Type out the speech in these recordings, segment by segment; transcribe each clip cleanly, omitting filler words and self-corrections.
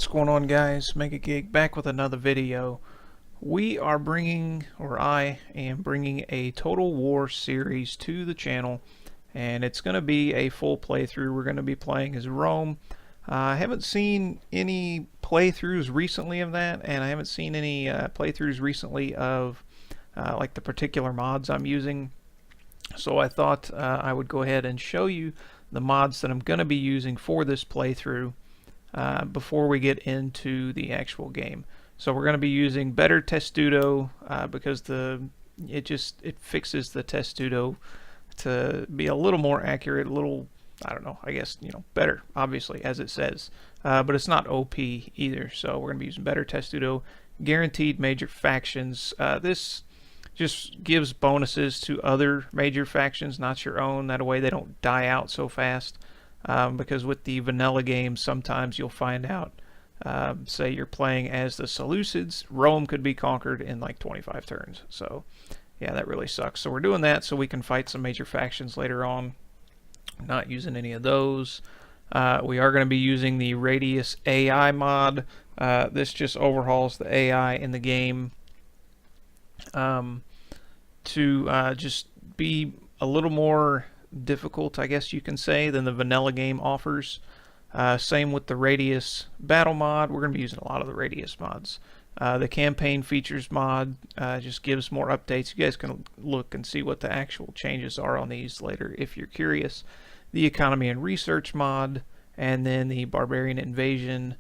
going on, guys? Mega Gig back with another video. We are bringing, or I am bringing, a Total War series to the channel, and it's going to be a full playthrough. We're going to be playing as Rome. I haven't seen any playthroughs recently of that, and I haven't seen any playthroughs recently of like the particular mods I'm using. So I thought I would go ahead and show you the mods that I'm going to be using for this playthrough before we get into the actual game. So we're going to be using Better Testudo because it fixes the Testudo to be a little more accurate, a little, I don't know, I guess, better, obviously, as it says. But it's not OP either, so we're going to be using Better Testudo. Guaranteed major factions. This just gives bonuses to other major factions, not your own. That way they don't die out so fast. Because with the vanilla games, sometimes you'll find out, say you're playing as the Seleucids, Rome could be conquered in like 25 turns. So, yeah, that really sucks. So we're doing that so we can fight some major factions later on. Not using any of those. We are going to be using the Radius AI mod. This just overhauls the AI in the game to just be a little more difficult, I guess you can say, than the vanilla game offers. Same with the Radius battle mod. We're going to be using a lot of the Radius mods. The campaign features mod just gives more updates. You guys can look and see what the actual changes are on these later if you're curious. The economy and research mod, and then the barbarian invasion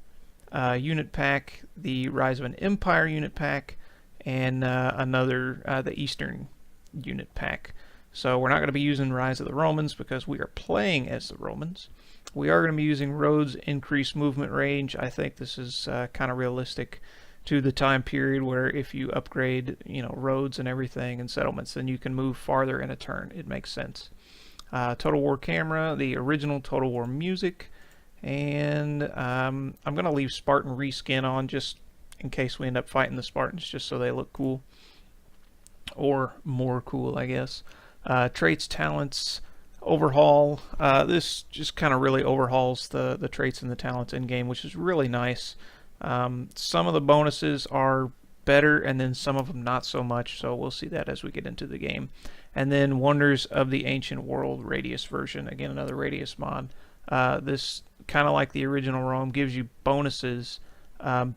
unit pack, the rise of an empire unit pack, and the eastern unit pack. So we're not going to be using Rise of the Romans because we are playing as the Romans. We are going to be using Rhodes Increased Movement Range. I think this is kind of realistic to the time period where if you upgrade, roads and everything and settlements, then you can move farther in a turn. It makes sense. Total War Camera, the original Total War music, and I'm going to leave Spartan reskin on just in case we end up fighting the Spartans, just so they look cool. Or more cool, I guess. Traits, talents, overhaul. This just kind of really overhauls the traits and the talents in game, which is really nice. Some of the bonuses are better, and then some of them not so much, so we'll see that as we get into the game. And then Wonders of the Ancient World Radius version, again another Radius mod. This, kind of like the original Rome, gives you bonuses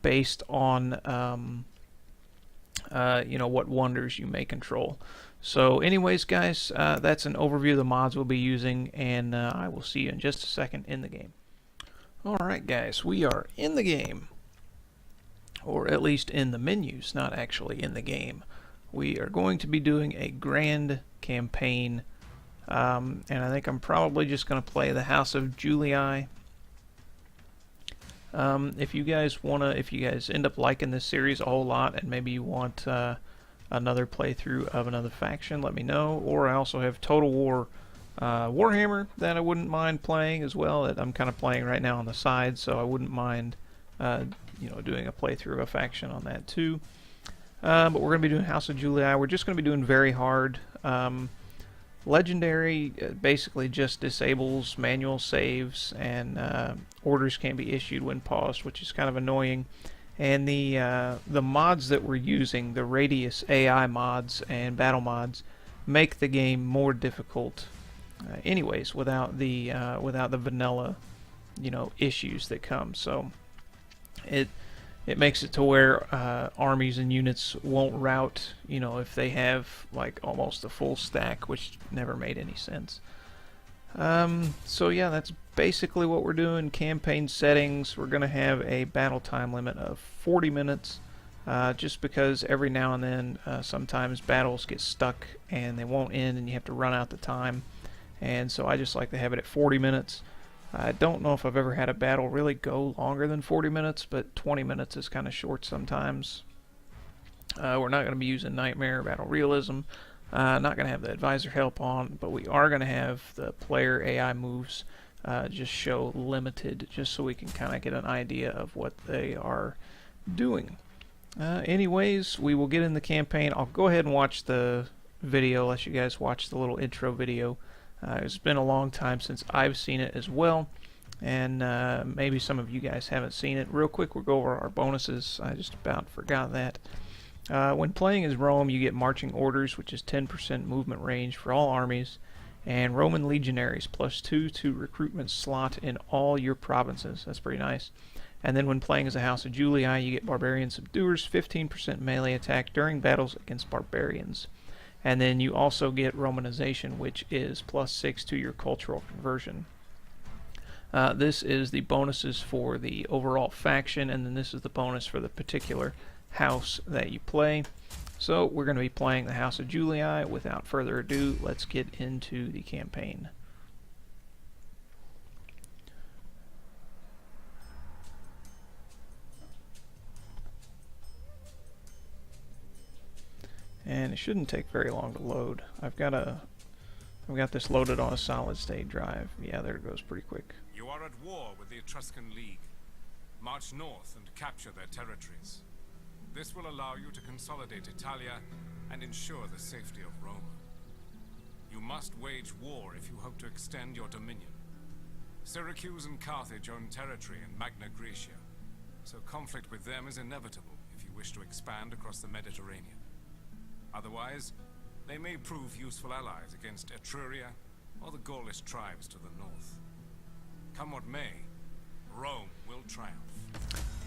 based on what wonders you may control. So anyways, guys, that's an overview of the mods we'll be using, and I will see you in just a second in the game. Alright, guys, we are in the game, or at least in the menus, not actually in the game. We are going to be doing a grand campaign, and I think I'm probably just going to play the House of Julii. If you guys end up liking this series a whole lot, and maybe you want another playthrough of another faction, let me know. Or I also have Total War Warhammer that I wouldn't mind playing as well, that I'm kind of playing right now on the side, so I wouldn't mind doing a playthrough of a faction on that too. But we're going to be doing House of Julii. We're just going to be doing very hard. Legendary basically just disables manual saves, and orders can't be issued when paused, which is kind of annoying. And the mods that we're using, the Radius AI mods and battle mods, make the game more difficult. Anyways, without the vanilla, issues that come. So it makes it to where armies and units won't rout, if they have like almost a full stack, which never made any sense. So yeah, that's basically what we're doing. Campaign settings, we're going to have a battle time limit of 40 minutes, just because every now and then sometimes battles get stuck and they won't end and you have to run out the time. And so I just like to have it at 40 minutes. I don't know if I've ever had a battle really go longer than 40 minutes, but 20 minutes is kind of short sometimes. We're not going to be using Nightmare Battle Realism. Not going to have the advisor help on, but we are going to have the player AI moves just show limited, just so we can kind of get an idea of what they are doing. Anyways, we will get in the campaign. I'll go ahead and watch the video, let you guys watch the little intro video. It's been a long time since I've seen it as well. and maybe some of you guys haven't seen it. Real quick, we'll go over our bonuses. I just about forgot that. When playing as Rome, you get marching orders, which is 10% movement range for all armies, and Roman legionaries +2 to recruitment slot in all your provinces. That's pretty nice. And then when playing as a House of Julii, you get barbarian subduers, 15% melee attack during battles against barbarians. And then you also get Romanization, which is +6 to your cultural conversion. This is the bonuses for the overall faction, and then this is the bonus for the particular house that you play. So we're going to be playing the House of Julii. Without further ado, let's get into the campaign. And it shouldn't take very long to load. I've got this loaded on a solid state drive. Yeah, there it goes pretty quick. You are at war with the Etruscan League. March north and capture their territories. This will allow you to consolidate Italia and ensure the safety of Rome. You must wage war if you hope to extend your dominion. Syracuse and Carthage own territory in Magna Graecia, so conflict with them is inevitable if you wish to expand across the Mediterranean. Otherwise, they may prove useful allies against Etruria or the Gaulish tribes to the north. Come what may, Rome will triumph.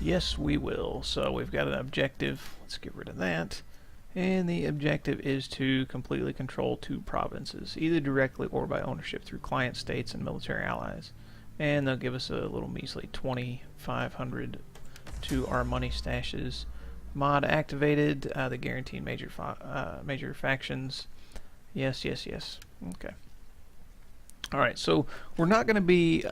Yes, we will. So we've got an objective. Let's get rid of that. And the objective is to completely control 2 provinces, either directly or by ownership through client states and military allies. And they'll give us a little measly 2,500 to our money stashes. Mod activated, the guaranteed major factions. Yes, yes, yes. Okay. Alright, so we're not going to be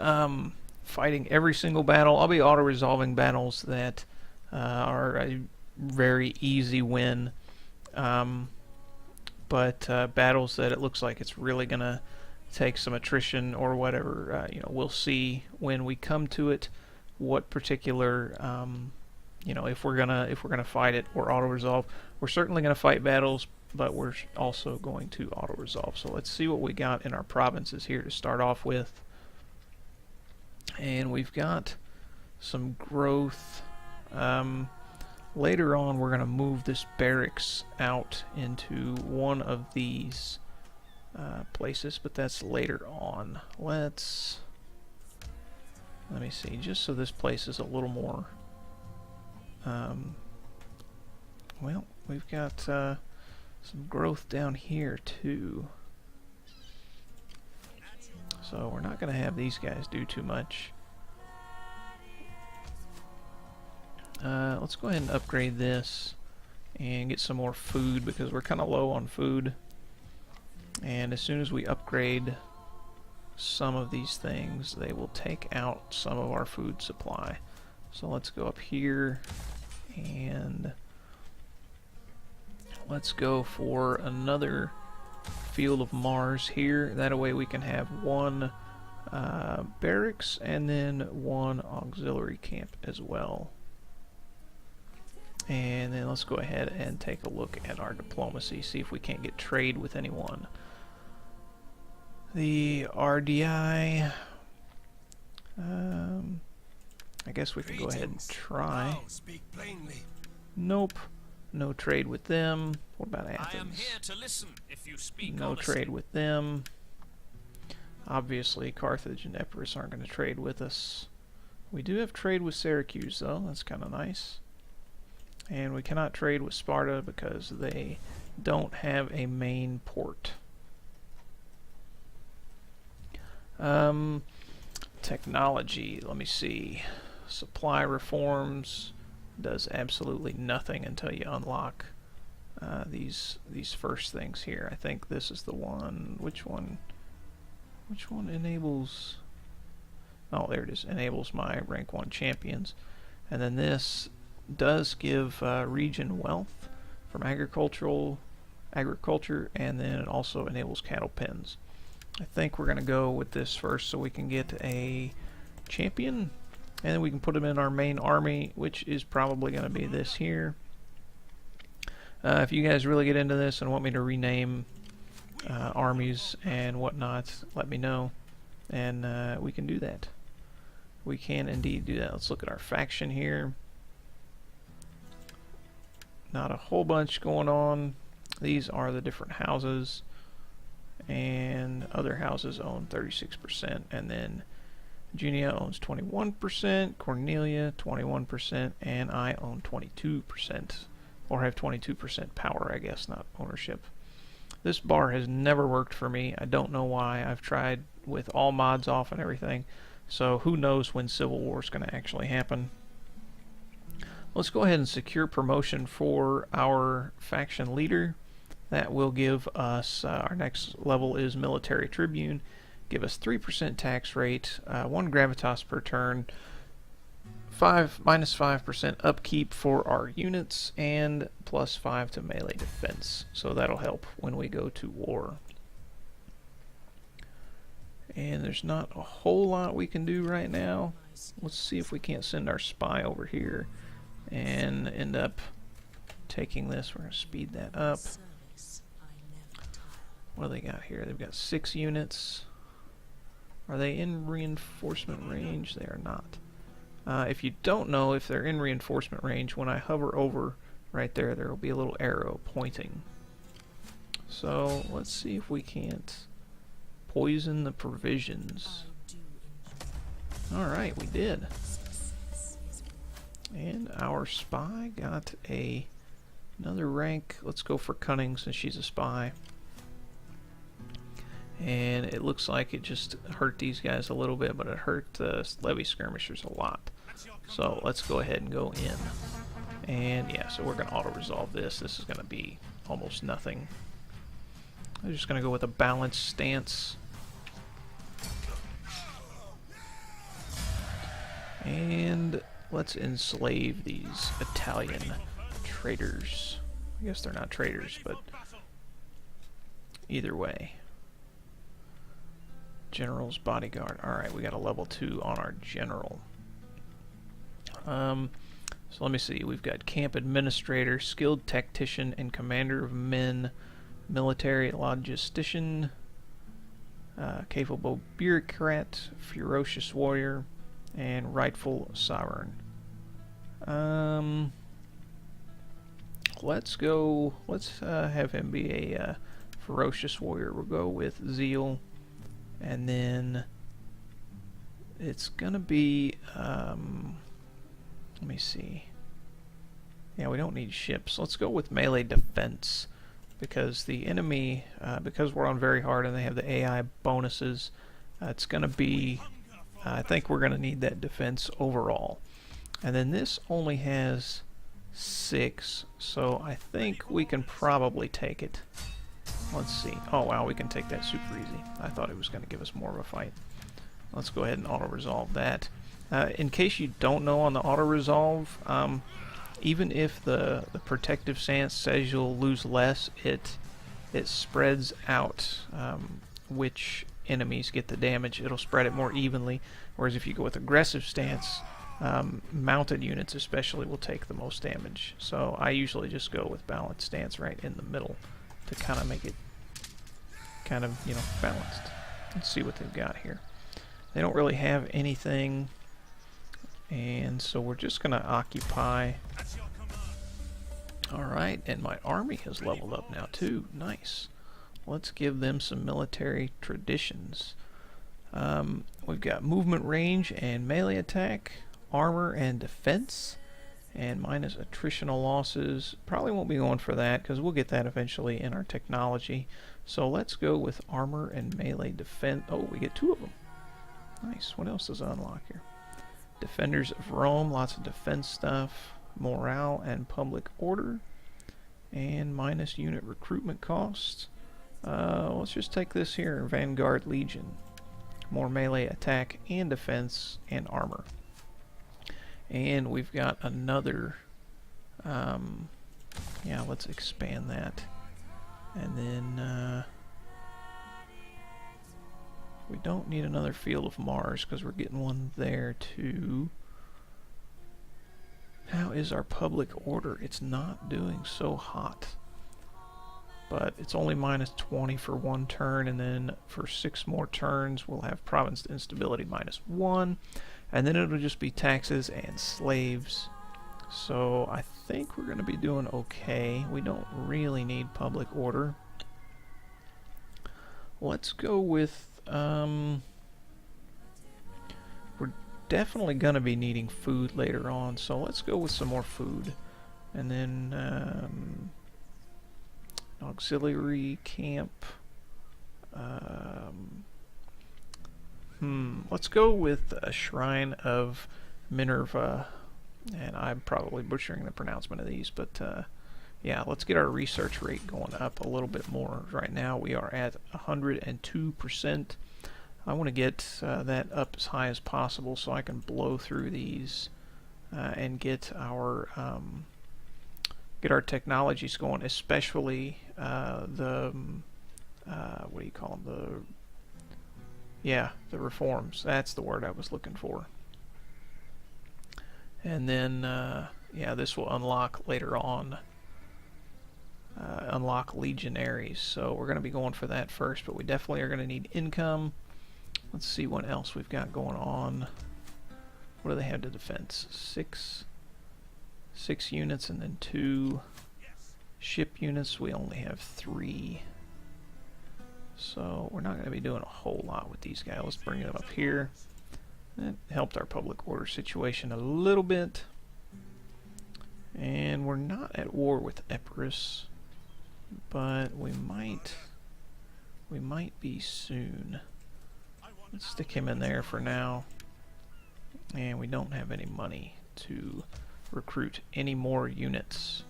fighting every single battle. I'll be auto-resolving battles that are a very easy win. But battles that it looks like it's really going to take some attrition or whatever, we'll see when we come to it what particular if we're gonna fight it or auto resolve. We're certainly gonna fight battles, but we're also going to auto resolve. So let's see what we got in our provinces here to start off with. And we've got some growth. Later on, we're gonna move this barracks out into one of these places, but that's later on. Let me see, just so this place is a little more. Well, we've got some growth down here too, so we're not going to have these guys do too much. Let's go ahead and upgrade this and get some more food because we're kind of low on food. And as soon as we upgrade some of these things, they will take out some of our food supply. So let's go up here and let's go for another Field of Mars here. That way we can have one barracks and then one auxiliary camp as well. And then let's go ahead and take a look at our diplomacy, see if we can't get trade with anyone. The RDI, I guess we can go ahead and try. Nope. No trade with them. What about Athens? I am here to listen if you speak no trade with them. Obviously, Carthage and Epirus aren't going to trade with us. We do have trade with Syracuse, though. That's kind of nice. And we cannot trade with Sparta because they don't have a main port. Technology, let me see. Supply reforms does absolutely nothing until you unlock these first things here. I think this is the one. Which one enables? Oh, there it is. Enables my rank 1 champions. And then this does give region wealth from agriculture, and then it also enables cattle pens. I think we're going to go with this first so we can get a champion, and then we can put them in our main army, which is probably going to be this here. If you guys really get into this and want me to rename armies and whatnot, let me know, and we can do that. we can indeed do that. Let's look at our faction here. Not a whole bunch going on. These are the different houses, and other houses own 36%, and then Junia owns 21%, Cornelia 21%, and I own 22%, or have 22% power, I guess, not ownership. This bar has never worked for me. I don't know why. I've tried with all mods off and everything, so who knows when Civil War is going to actually happen. Let's go ahead and secure promotion for our faction leader. That will give us, our next level is Military Tribune, give us 3% tax rate, 1 gravitas per turn, minus 5% upkeep for our units, and plus 5 to melee defense. So that'll help when we go to war. And there's not a whole lot we can do right now. Let's see if we can't send our spy over here and end up taking this. We're going to speed that up. What do they got here? They've got 6 units. Are they in reinforcement range? They are not. If you don't know if they're in reinforcement range, when I hover over right there, there will be a little arrow pointing. So let's see if we can't poison the provisions. Alright, we did. And our spy got another rank. Let's go for cunning since she's a spy. And it looks like it just hurt these guys a little bit, but it hurt the levy skirmishers a lot. So let's go ahead and go in. And yeah, so we're going to auto-resolve this. This is going to be almost nothing. I'm just going to go with a balanced stance. And let's enslave these Italian traitors. I guess they're not traitors, but either way. General's bodyguard. Alright, we got a level 2 on our general. So let me see. We've got camp administrator, skilled tactician, and commander of men, military logistician, capable bureaucrat, ferocious warrior, and rightful sovereign. Let's have him be a ferocious warrior. We'll go with zeal. And then it's gonna be, let me see. Yeah, we don't need ships. Let's go with melee defense, because the enemy, because we're on very hard and they have the AI bonuses, it's gonna be, I think we're gonna need that defense overall. And then this only has 6, so I think we can probably take it. Let's see. Oh wow, we can take that super easy. I thought it was going to give us more of a fight. Let's go ahead and auto-resolve that. In case you don't know on the auto-resolve, even if the protective stance says you'll lose less, it spreads out which enemies get the damage. It'll spread it more evenly, whereas if you go with aggressive stance, mounted units especially will take the most damage. So I usually just go with balanced stance right in the middle to kind of make it kind of, you know, balanced. Let's see what they've got here. They don't really have anything, and so we're just going to occupy. Alright, and my army has leveled up now too. Nice. Let's give them some military traditions. We've got movement range and melee attack, armor and defense, and minus attritional losses. Probably won't be going for that because we'll get that eventually in our technology. So let's go with armor and melee defense. Oh, we get 2 of them. Nice. What else does it unlock here? Defenders of Rome, lots of defense stuff, morale and public order, and minus unit recruitment costs. Let's just take this here, Vanguard Legion. More melee attack and defense and armor. And we've got another, yeah, let's expand that. And then we don't need another Field of Mars because we're getting one there too. How is our public order? It's not doing so hot. But it's only minus 20 for 1 turn, and then for 6 more turns we'll have province instability minus 1. and then it'll just be taxes and slaves. So I think we're going to be doing okay. We don't really need public order. Let's go with, we're definitely going to be needing food later on, so let's go with some more food. And then, auxiliary camp. Let's go with a Shrine of Minerva. And I'm probably butchering the pronouncement of these, but yeah, let's get our research rate going up a little bit more. Right now we are at 102%. I want to get that up as high as possible so I can blow through these and get our technologies going, especially the what do you call them? The reforms. That's the word I was looking for. And then, yeah, this will unlock later on. Unlock legionaries. So we're going to be going for that first, but we definitely are going to need income. Let's see what else we've got going on. What do they have to defense? Six units and then 2 ship units. We only have 3. So we're not going to be doing a whole lot with these guys. Let's bring them up here. That helped our public order situation a little bit. And we're not at war with Epirus, but we might be soon. Let's stick him in there for now. And we don't have any money to recruit any more units.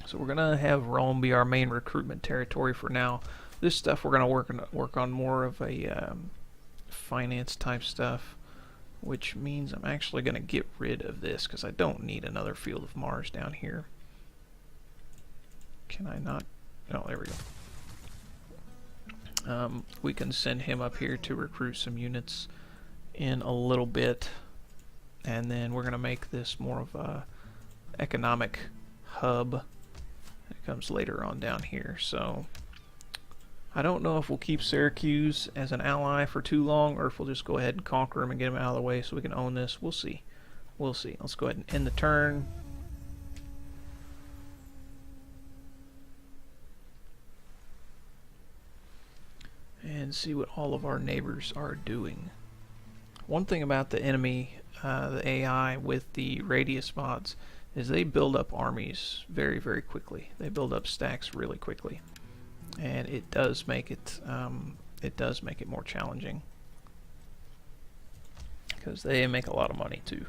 So we're gonna have Rome be our main recruitment territory for now. This stuff we're gonna work on more of a finance type stuff, which means I'm actually going to get rid of this because I don't need another field of Mars down here. Can I not? Oh, there we go. We can send him up here to recruit some units in a little bit, and then we're going to make this more of a economic hub. It comes later on down here, so I don't know if we'll keep Syracuse as an ally for too long, or if we'll just go ahead and conquer him and get him out of the way so we can own this. We'll see. We'll see. Let's go ahead and end the turn. And see what all of our neighbors are doing. One thing about the enemy, the AI with the radius mods, is they build up armies very, very quickly. They build up stacks really quickly. And it does make it more challenging because they make a lot of money too.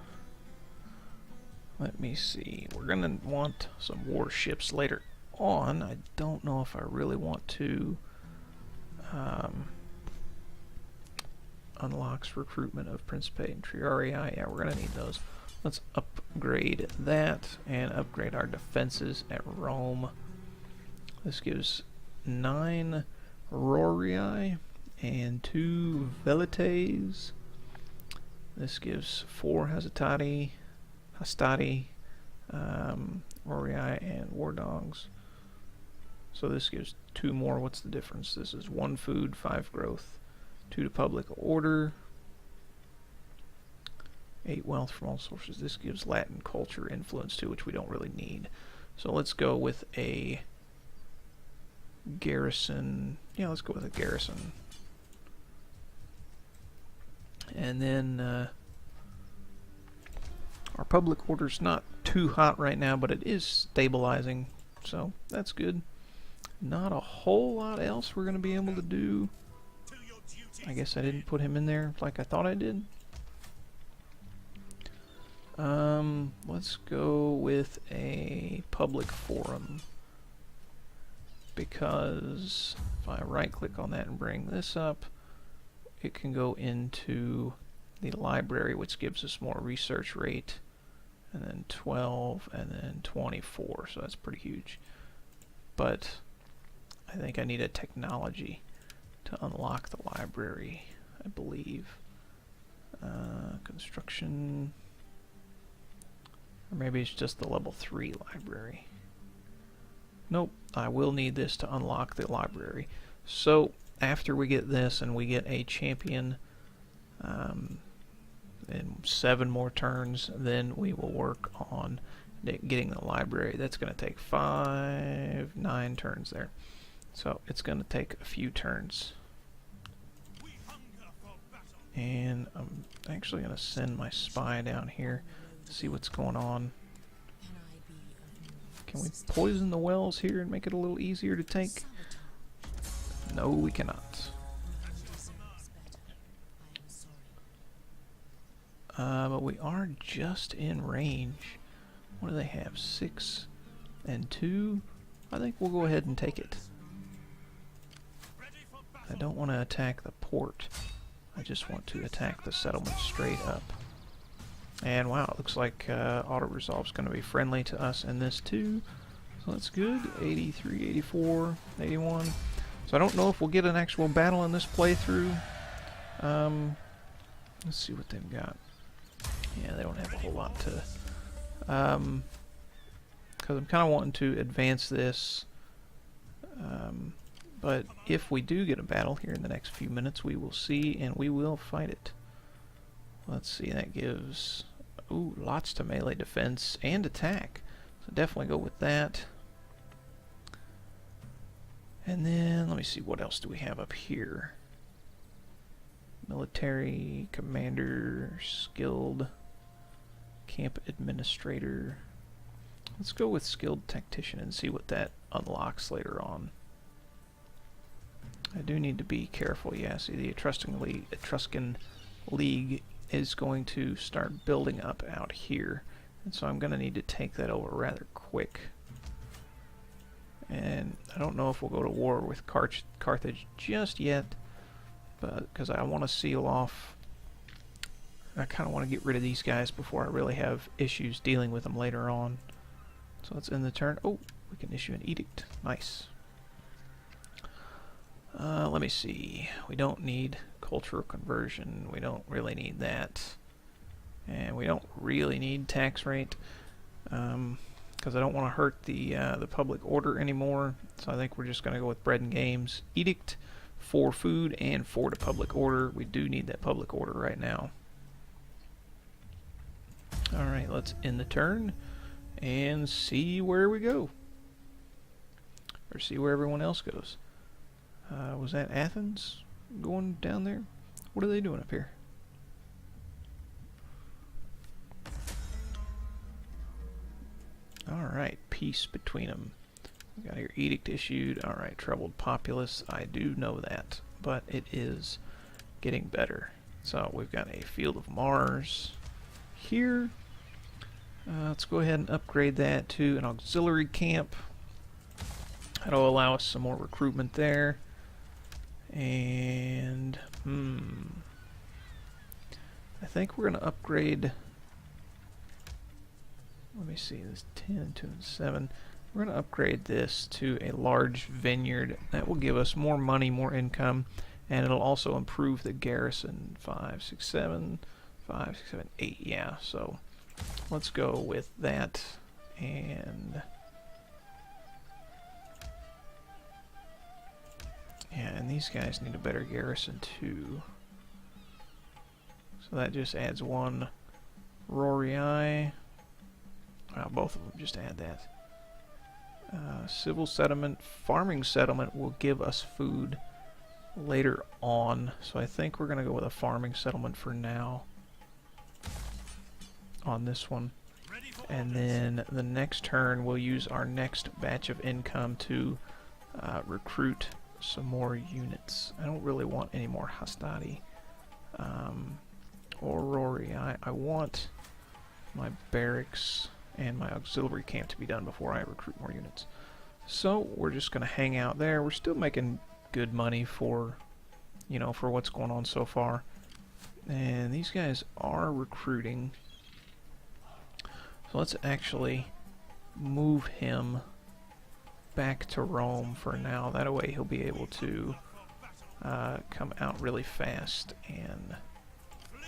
Let me see. We're gonna want some warships later on. I don't know if I really want to. Unlocks recruitment of Principate and Triarii. Yeah, we're gonna need those. Let's upgrade that and upgrade our defenses at Rome. This gives 9 Rorii and 2 Velites. This gives 4 Hastati, Rorii, and War Dogs. So this gives 2 more. What's the difference? This is 1 food, 5 growth, 2 to public order, 8 wealth from all sources. This gives Latin culture influence too, which we don't really need. So let's go with a garrison. Yeah, let's go with a garrison. And then our public order's not too hot right now, but it is stabilizing, so that's good. Not a whole lot else we're going to be able to do. I guess I didn't put him in there like I thought I did. Let's go with a public forum, because if I right click on that and bring this up, it can go into the library, which gives us more research rate, and then 12 and then 24, so that's pretty huge. But I think I need a technology to unlock the library, I believe. Construction, or maybe it's just the level 3 library. Nope, I will need this to unlock the library. So after we get this and we get a champion, in 7 more turns, then we will work on getting the library. That's going to take 9 turns there. So it's going to take a few turns. And I'm actually going to send my spy down here to see what's going on. Can we poison the wells here and make it a little easier to take? No, we cannot. But we are just in range. What do they have? 6 and 2? I think we'll go ahead and take it. I don't want to attack the port. I just want to attack the settlement straight up. And wow, it looks like auto-resolve's going to be friendly to us in this too. So that's good. 83, 84, 81. So I don't know if we'll get an actual battle in this playthrough. Let's see what they've got. Yeah, they don't have a whole lot to... because I'm kind of wanting to advance this. But if we do get a battle here in the next few minutes, we will see and we will fight it. Let's see, that gives lots to melee defense and attack. So definitely go with that. And then let me see, what else do we have up here? Military, commander, skilled, camp administrator. Let's go with skilled tactician and see what that unlocks later on. I do need to be careful. Yeah, see, the Etruscan League is going to start building up out here, and so I'm going to need to take that over rather quick. And I don't know if we'll go to war with Carthage just yet, but because I want to seal off, I kind of want to get rid of these guys before I really have issues dealing with them later on. So let's end the turn. Oh, we can issue an edict. Nice. Let me see. We don't need cultural conversion. We don't really need that. And we don't really need tax rate. Because I don't want to hurt the public order anymore. So I think we're just going to go with bread and games. Edict for food and for the public order. We do need that public order right now. Alright, let's end the turn and see where we go. Or see where everyone else goes. Was that Athens going down there? What are they doing up here? Alright, peace between them. We got your edict issued. Alright, troubled populace. I do know that, but it is getting better. So we've got a field of Mars here. Let's go ahead and upgrade that to an auxiliary camp. That'll allow us some more recruitment there. And I think we're going to upgrade. Let me see, this 10, 2, and 7. We're going to upgrade this to a large vineyard. That will give us more money, more income, and it'll also improve the garrison. 5, 6, 7, 5, 6, 7, 8. Yeah, so let's go with that. And yeah, and these guys need a better garrison too. So that just adds 1 Rorii. Well, both of them just add that. Civil settlement, farming settlement will give us food later on. So I think we're going to go with a farming settlement for now on this one. And then the next turn we'll use our next batch of income to recruit some more units. I don't really want any more hastati or Rory. I want my barracks and my auxiliary camp to be done before I recruit more units. So we're just going to hang out there. We're still making good money for, you know, for what's going on so far. And these guys are recruiting. So let's actually move him back to Rome for now. That way he'll be able to come out really fast, and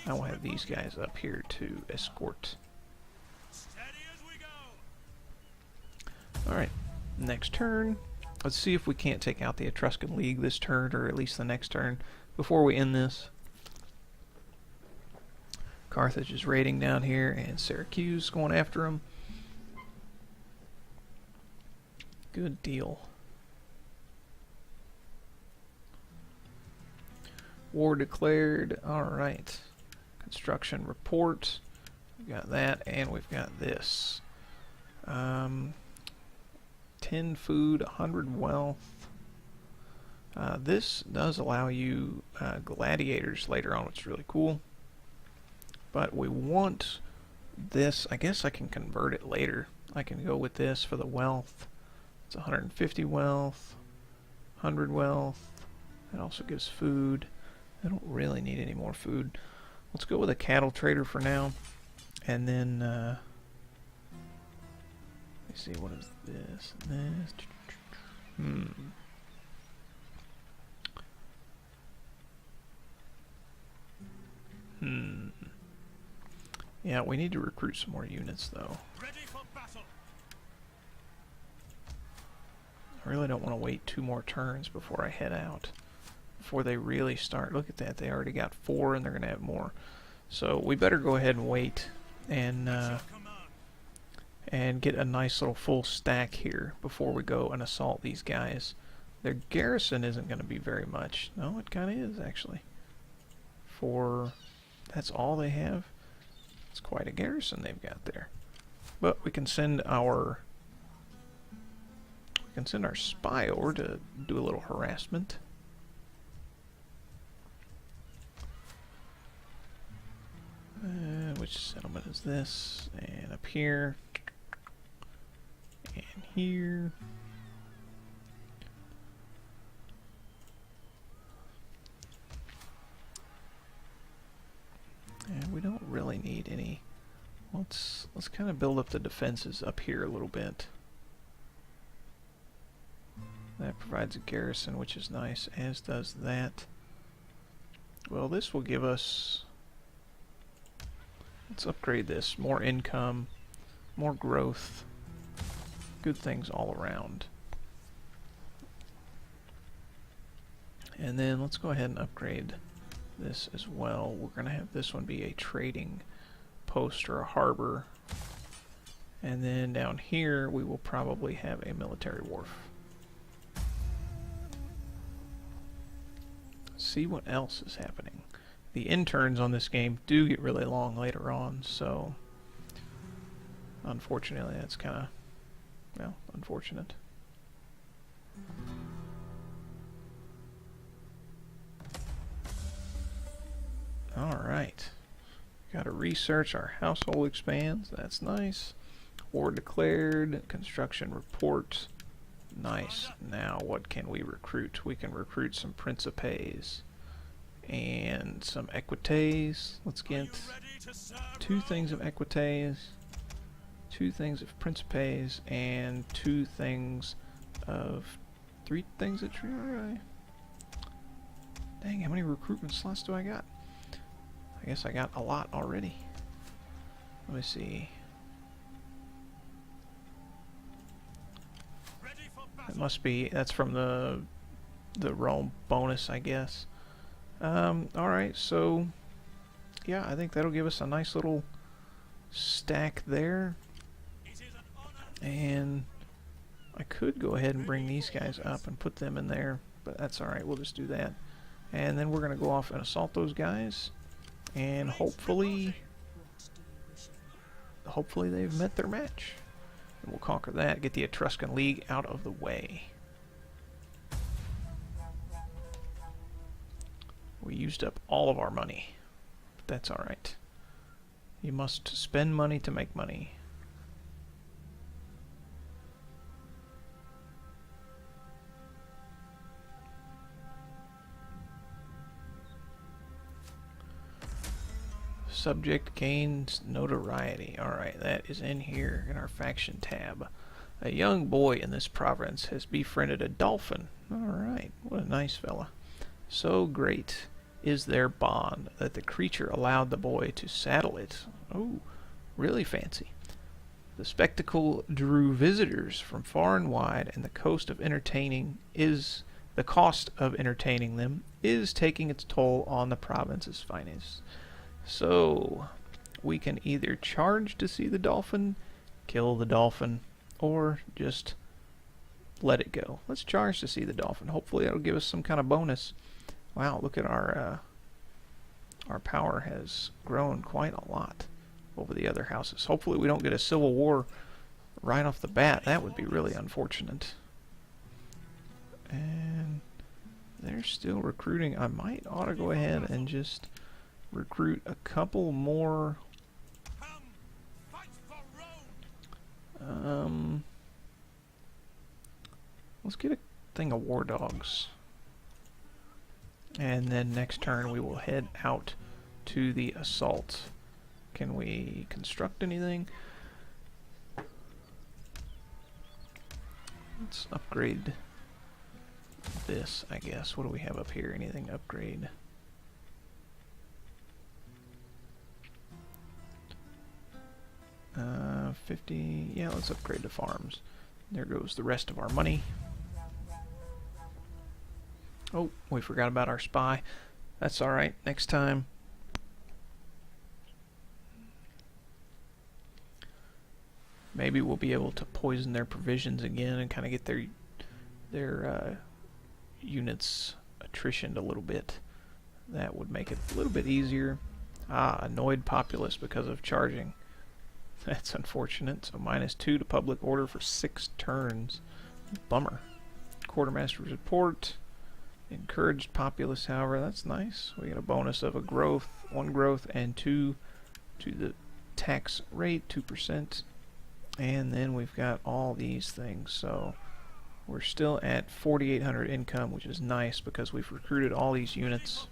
I will have these guys up here to escort. Alright, next turn. Let's see if we can't take out the Etruscan League this turn, or at least the next turn, before we end this. Carthage is raiding down here, and Syracuse going after them. Good deal. War declared. Alright. Construction report. We've got that, and we've got this. 10 food, 100 wealth. This does allow you gladiators later on, which is really cool. But we want this. I guess I can convert it later. I can go with this for the wealth. It's 150 wealth, 100 wealth. That also gives food. I don't really need any more food. Let's go with a cattle trader for now. And then, let me see, what is this and this? Yeah, we need to recruit some more units, though. Ready for battle. I really don't want to wait 2 more turns before I head out. Before they really start. Look at that, they already got 4 and they're going to have more. So we better go ahead and wait and get a nice little full stack here before we go and assault these guys. Their garrison isn't going to be very much. No, it kind of is, actually. That's all they have. It's quite a garrison they've got there. But we can send our spy over to do a little harassment. Which settlement is this? And up here. And here. And we don't really need any. Let's kind of build up the defenses up here a little bit. That provides a garrison, which is nice, as does that. Well, this will give us... Let's upgrade this. More income, more growth, good things all around. And then let's go ahead and upgrade this as well. We're going to have this one be a trading post or a harbor. And then down here we will probably have a military wharf. See what else is happening. The interns on this game do get really long later on, so unfortunately that's kind of, well, unfortunate. Alright. Gotta research. Our household expands. That's nice. War declared. Construction report. Nice. Now what can we recruit? We can recruit some Principes and some Equites. Let's get 2 things of Equites, 2 things of Principes, and 2 things of 3 things of Triarii. Dang, how many recruitment slots do I got? I guess I got a lot already. Let me see. It must be, that's from the Rome bonus, I guess. Alright, so yeah, I think that'll give us a nice little stack there. And I could go ahead and bring these guys up and put them in there, but that's alright, we'll just do that. And then we're going to go off and assault those guys, and hopefully they've met their match. And we'll conquer that, get the Etruscan League out of the way. We used up all of our money, but that's alright. You must spend money to make money. Subject gains notoriety. Alright, that is in here in our faction tab. A young boy in this province has befriended a dolphin. Alright, what a nice fella. So great is their bond that the creature allowed the boy to saddle it. Oh, really fancy. The spectacle drew visitors from far and wide, and the cost of entertaining them is taking its toll on the province's finest. So, we can either charge to see the dolphin, kill the dolphin, or just let it go. Let's charge to see the dolphin. Hopefully that'll give us some kind of bonus. Wow, look at our power has grown quite a lot over the other houses. Hopefully we don't get a civil war right off the bat. That would be really unfortunate. And they're still recruiting. I might ought to go ahead and just recruit a couple more. Let's get a thing of war dogs. And then next turn we will head out to the assault. Can we construct anything? Let's upgrade this, I guess. What do we have up here? Anything to upgrade? Uh, 50. Yeah, let's upgrade the farms. There goes the rest of our money. Oh, we forgot about our spy. That's alright. Next time. Maybe we'll be able to poison their provisions again and kind of get their units attritioned a little bit. That would make it a little bit easier. Ah, annoyed populace because of charging. That's unfortunate. So -2 to public order for 6 turns. Bummer. Quartermaster's report. Encouraged populace, however, that's nice. We get a bonus of a growth, 1 growth, and 2 to the tax rate, 2%. And then we've got all these things. So we're still at 4,800 income, which is nice because we've recruited all these units.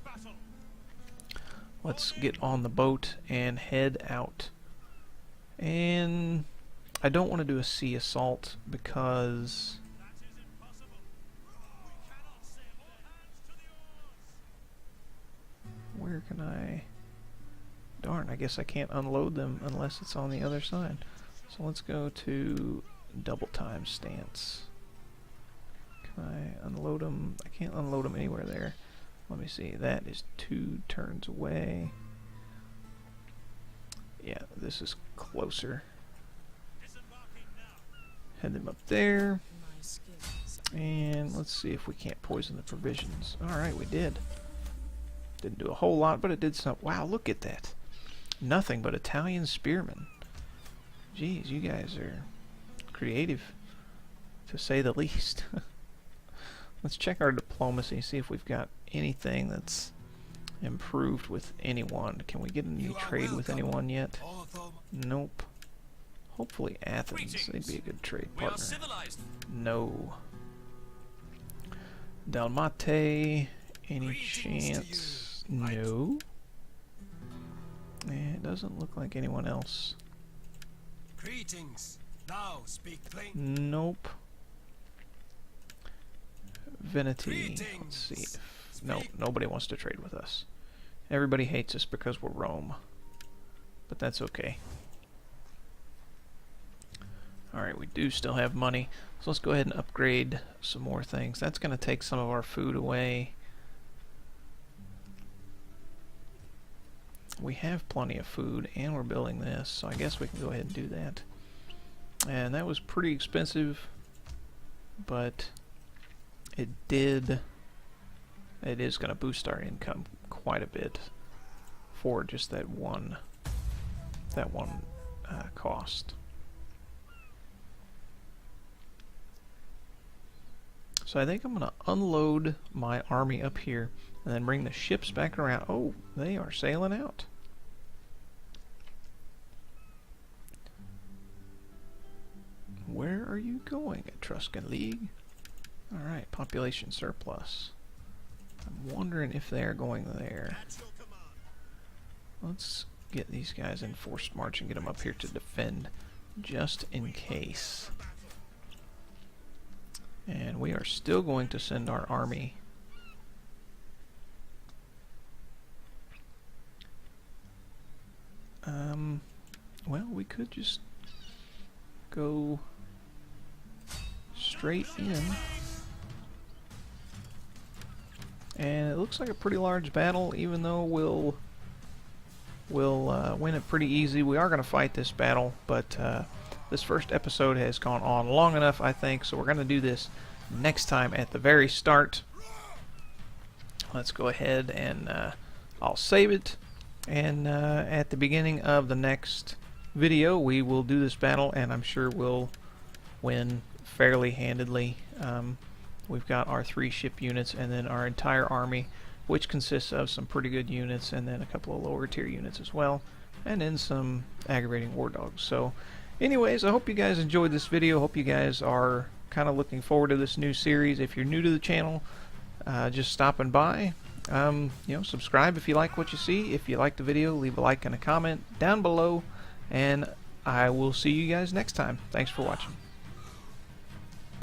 Let's get on the boat and head out. And I don't want to do a sea assault because where can I? Darn, I guess I can't unload them unless it's on the other side. So let's go to double time stance. Can I unload them? I can't unload them anywhere there. Let me see. That is 2 turns away. Yeah, this is closer. Head them up there. And let's see if we can't poison the provisions. Alright, we did. Didn't do a whole lot, but it did some. Wow, look at that. Nothing but Italian spearmen. Jeez, you guys are creative, to say the least. Let's check our diplomacy, see if we've got anything that's improved with anyone. Can we get a new trade with anyone yet? Nope. Hopefully Athens. They'd be a good trade partner. No. Dalmate. Any chance? No. It doesn't look like anyone else. Greetings. Now speak plain. Nope. Veneti. Let's see. No, nobody wants to trade with us. Everybody hates us because we're Rome. But that's okay. Alright, we do still have money. So let's go ahead and upgrade some more things. That's going to take some of our food away. We have plenty of food and we're building this, so I guess we can go ahead and do that. And that was pretty expensive, but it is going to boost our income quite a bit for just that one cost. So I think I'm going to unload my army up here and then bring the ships back around. Oh, they are sailing out. Where are you going, Etruscan League? Alright, population surplus. I'm wondering if they're going there. Let's get these guys in forced march and get them up here to defend, just in case. And we are still going to send our army. Well, we could just go straight in. And it looks like a pretty large battle, even though we'll we'll win it pretty easy. We are going to fight this battle, but this first episode has gone on long enough, I think, so we're going to do this next time at the very start. Let's go ahead and I'll save it, and at the beginning of the next video we will do this battle, and I'm sure we'll win fairly handedly. We've got our 3 ship units and then our entire army, which consists of some pretty good units and then a couple of lower tier units as well, and then some aggravating war dogs. So anyways, I hope you guys enjoyed this video. Hope you guys are kind of looking forward to this new series. If you're new to the channel, just stopping by, you know, subscribe if you like what you see. If you like the video, leave a like and a comment down below, and I will see you guys next time. Thanks for watching.